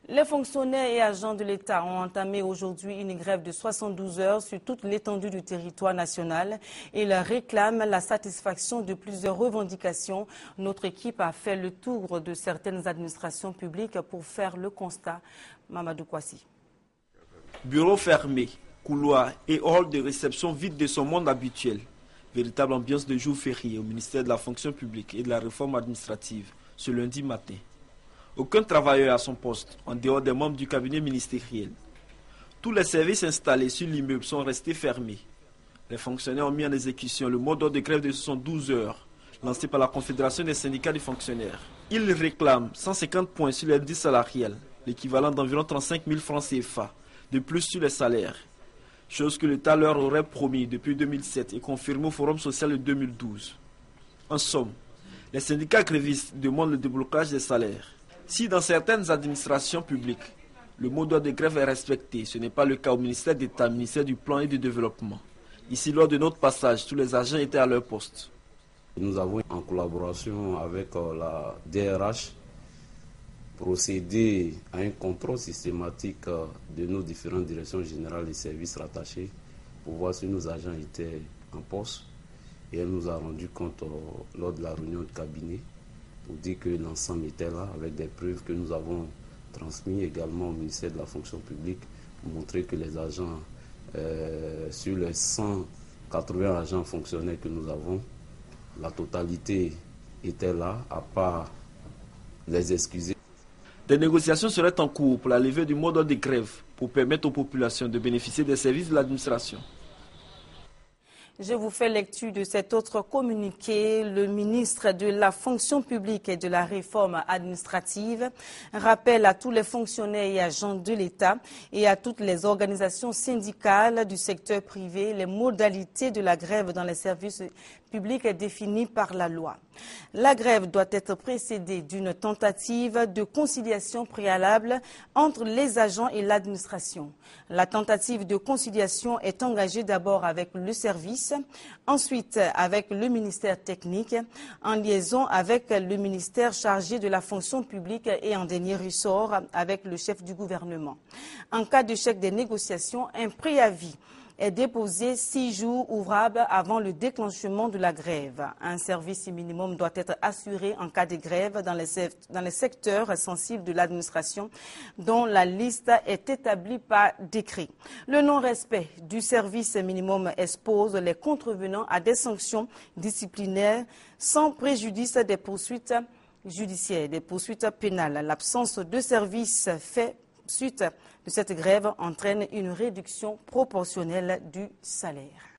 Les fonctionnaires et agents de l'État ont entamé aujourd'hui une grève de 72 heures sur toute l'étendue du territoire national. Ils réclament la satisfaction de plusieurs revendications. Notre équipe a fait le tour de certaines administrations publiques pour faire le constat. Mamadou Kwasi. Bureaux fermés, couloirs et halls de réception vides de son monde habituel. Véritable ambiance de jour férié au ministère de la fonction publique et de la réforme administrative ce lundi matin. Aucun travailleur à son poste, en dehors des membres du cabinet ministériel. Tous les services installés sur l'immeuble sont restés fermés. Les fonctionnaires ont mis en exécution le mot d'ordre de grève de 72 heures, lancé par la Confédération des syndicats des fonctionnaires. Ils réclament 150 points sur l'indice salarial, l'équivalent d'environ 35 000 francs CFA, de plus sur les salaires. Chose que l'État leur aurait promis depuis 2007 et confirmé au Forum social de 2012. En somme, les syndicats grévistes demandent le déblocage des salaires. Si dans certaines administrations publiques, le mot d'ordre de grève est respecté, ce n'est pas le cas au ministère d'État, ministère du Plan et du Développement. Ici, lors de notre passage, tous les agents étaient à leur poste. Nous avons, en collaboration avec la DRH, procédé à un contrôle systématique de nos différentes directions générales et services rattachés pour voir si nos agents étaient en poste. Et elle nous a rendu compte lors de la réunion de cabinet pour dire que l'ensemble était là, avec des preuves que nous avons transmises également au ministère de la fonction publique, pour montrer que les agents, sur les 180 agents fonctionnaires que nous avons, la totalité était là, à part les excuser. Des négociations seraient en cours pour la levée du mot d'ordre de grève, pour permettre aux populations de bénéficier des services de l'administration. Je vous fais lecture de cet autre communiqué. Le ministre de la fonction publique et de la réforme administrative rappelle à tous les fonctionnaires et agents de l'État et à toutes les organisations syndicales du secteur privé les modalités de la grève dans les services publics définies par la loi. La grève doit être précédée d'une tentative de conciliation préalable entre les agents et l'administration. La tentative de conciliation est engagée d'abord avec le service, ensuite avec le ministère technique, en liaison avec le ministère chargé de la fonction publique et en dernier ressort avec le chef du gouvernement. En cas d'échec des négociations, un préavis est déposé 6 jours ouvrables avant le déclenchement de la grève. Un service minimum doit être assuré en cas de grève dans les secteurs sensibles de l'administration dont la liste est établie par décret. Le non-respect du service minimum expose les contrevenants à des sanctions disciplinaires sans préjudice des poursuites judiciaires, des poursuites pénales. L'absence de service fait suite de cette grève entraîne une réduction proportionnelle du salaire.